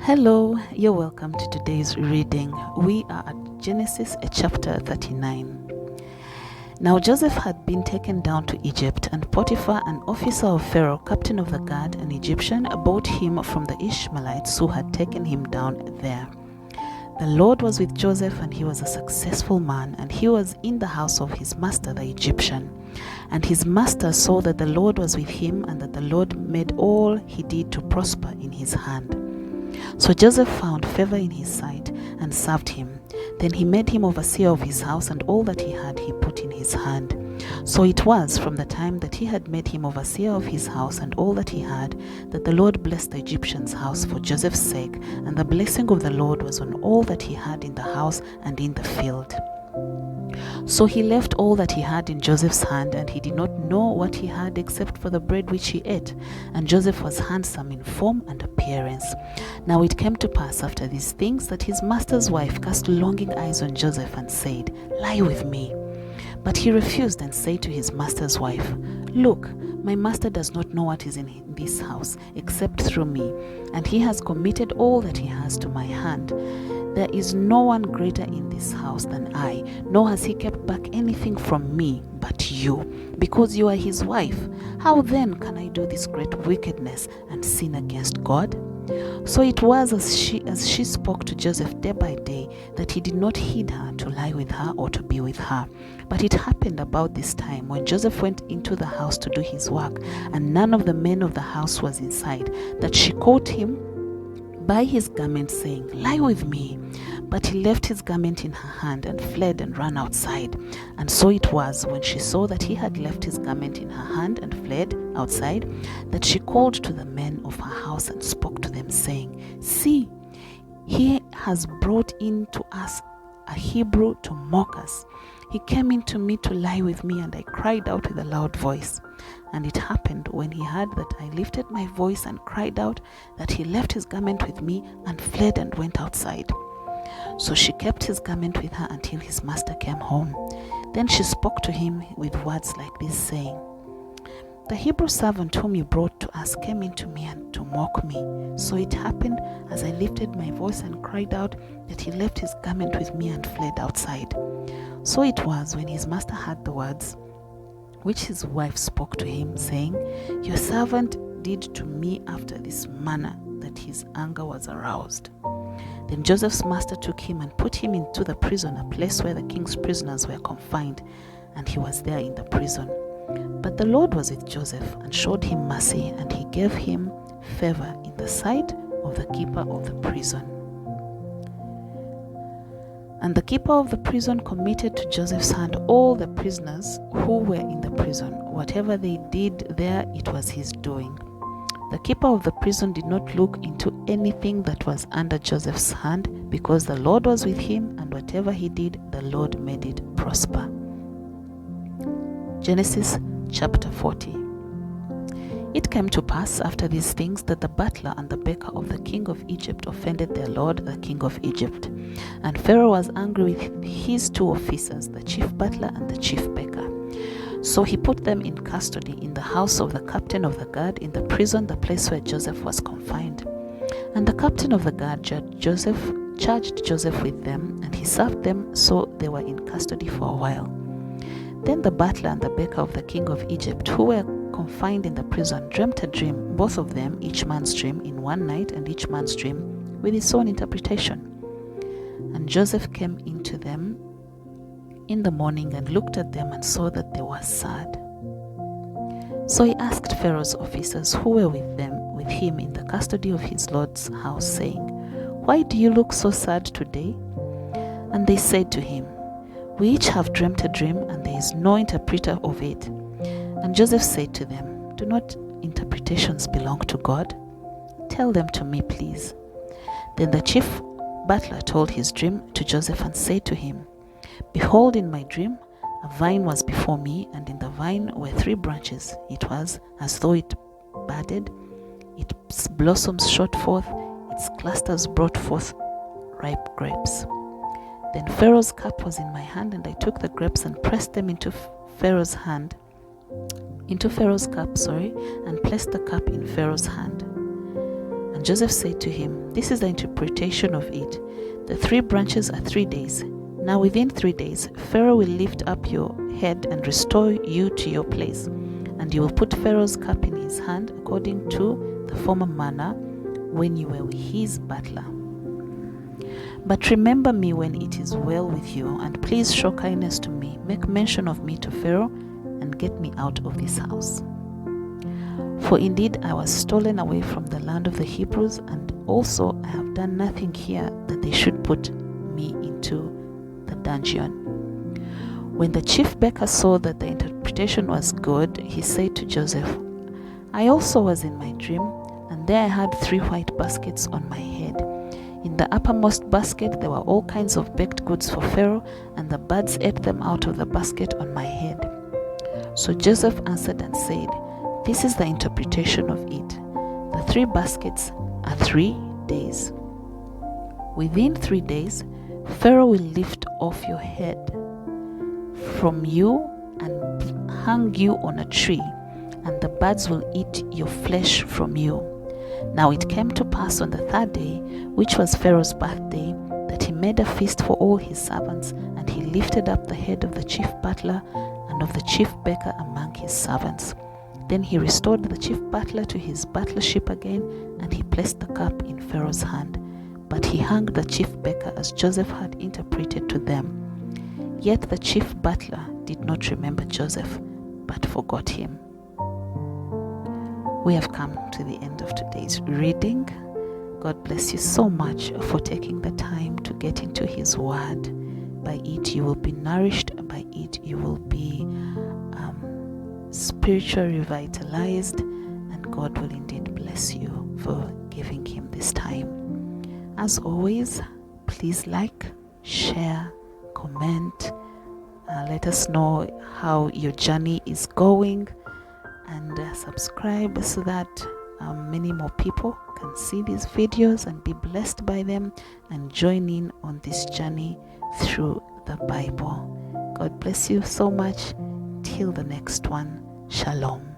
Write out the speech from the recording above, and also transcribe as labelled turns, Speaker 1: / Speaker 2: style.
Speaker 1: Hello, you're welcome to today's reading. We are at Genesis chapter 39. Now Joseph had been taken down to Egypt, and Potiphar, an officer of Pharaoh, captain of the guard, an Egyptian, bought him from the Ishmaelites who had taken him down there. The Lord was with Joseph, and he was a successful man, and he was in the house of his master the Egyptian. And his master saw that the Lord was with him, and that the Lord made all he did to prosper in his hand. So Joseph found favor in his sight and served him. Then he made him overseer of his house, and all that he had he put in his hand. So it was from the time that he had made him overseer of his house and all that he had, that the Lord blessed the Egyptian's house for Joseph's sake, and the blessing of the Lord was on all that he had in the house and in the field. So he left all that he had in Joseph's hand, and he did not know what he had except for the bread which he ate. And Joseph was handsome in form and appearance. Now it came to pass after these things that his master's wife cast longing eyes on Joseph and said, "Lie with me." But he refused and said to his master's wife, "Look, my master does not know what is in this house except through me, and he has committed all that he has to my hand. There is no one greater in this house than I, nor has he kept back anything from me but you, because you are his wife. How then can I do this great wickedness and sin against God?" So it was as she spoke to Joseph day by day, that he did not heed her to lie with her or to be with her. But it happened about this time, when Joseph went into the house to do his work, and none of the men of the house was inside, that she caught him by his garment, saying, "Lie with me." But he left his garment in her hand and fled and ran outside. And so it was, when she saw that he had left his garment in her hand and fled outside, that she called to the men of her house and spoke to them, saying, "See, he has brought in to us a Hebrew to mock us. He came in to me to lie with me, and I cried out with a loud voice. And it happened, when he heard that I lifted my voice and cried out, that he left his garment with me and fled and went outside." So she kept his garment with her until his master came home. Then she spoke to him with words like this, saying, "The Hebrew servant whom you brought to us came in to me and to mock me. So it happened, as I lifted my voice and cried out, that he left his garment with me and fled outside." So it was, when his master heard the words which his wife spoke to him, saying, "Your servant did to me after this manner," that his anger was aroused. Then Joseph's master took him and put him into the prison, a place where the king's prisoners were confined, and he was there in the prison. But the Lord was with Joseph and showed him mercy, and he gave him favor in the sight of the keeper of the prison. And the keeper of the prison committed to Joseph's hand all the prisoners who were in the prison. Whatever they did there, it was his doing. The keeper of the prison did not look into anything that was under Joseph's hand, because the Lord was with him, and whatever he did, the Lord made it prosper. Genesis chapter 40. It came to pass after these things, that the butler and the baker of the king of Egypt offended their lord, the king of Egypt. And Pharaoh was angry with his two officers, the chief butler and the chief baker. So he put them in custody in the house of the captain of the guard, in the prison, the place where Joseph was confined. And the captain of the guard charged Joseph with them, and he served them, so they were in custody for a while. Then the butler and the baker of the king of Egypt, who were confined in the prison, dreamt a dream, both of them, each man's dream in one night, and each man's dream with his own interpretation. And Joseph came into them in the morning and looked at them and saw that they were sad. So he asked Pharaoh's officers who were with him in the custody of his lord's house, saying, "Why do you look so sad today?" And they said to him, "We each have dreamt a dream, and there is no interpreter of it." And Joseph said to them, "Do not interpretations belong to God? Tell them to me, please." Then the chief butler told his dream to Joseph and said to him, "Behold, in my dream, a vine was before me, and in the vine were 3 branches. It was as though it budded, its blossoms shot forth, its clusters brought forth ripe grapes. Then Pharaoh's cup was in my hand, and I took the grapes and pressed them into Pharaoh's cup, and placed the cup in Pharaoh's hand. And Joseph said to him, "This is the interpretation of it. The 3 branches are 3 days. Now within 3 days, Pharaoh will lift up your head and restore you to your place. And you will put Pharaoh's cup in his hand according to the former manner when you were his butler. But remember me when it is well with you, and please show kindness to me. Make mention of me to Pharaoh, and get me out of this house. For indeed I was stolen away from the land of the Hebrews, and also I have done nothing here that they should put me into the dungeon." When the chief baker saw that the interpretation was good, he said to Joseph, "I also was in my dream, and there I had 3 white baskets on my head. In the uppermost basket there were all kinds of baked goods for Pharaoh, and the birds ate them out of the basket on my head." So Joseph answered and said, "This is the interpretation of it. The 3 baskets are 3 days. Within 3 days, Pharaoh will lift off your head from you and hang you on a tree, and the birds will eat your flesh from you." Now it came to pass on the 3rd day, which was Pharaoh's birthday, that he made a feast for all his servants, and he lifted up the head of the chief butler and of the chief baker among his servants. Then he restored the chief butler to his butlership again, and he placed the cup in Pharaoh's hand. But he hanged the chief baker as Joseph had interpreted to them. Yet the chief butler did not remember Joseph, but forgot him. We have come to the end of today's reading. God bless you so much for taking the time to get into His Word. By it you will be nourished, by it you will be spiritually revitalized, and God will indeed bless you for giving Him this time. As always, please like, share, comment, let us know how your journey is going, and subscribe so that many more people can see these videos and be blessed by them and join in on this journey through the Bible. God bless you so much. Till the next one. Shalom.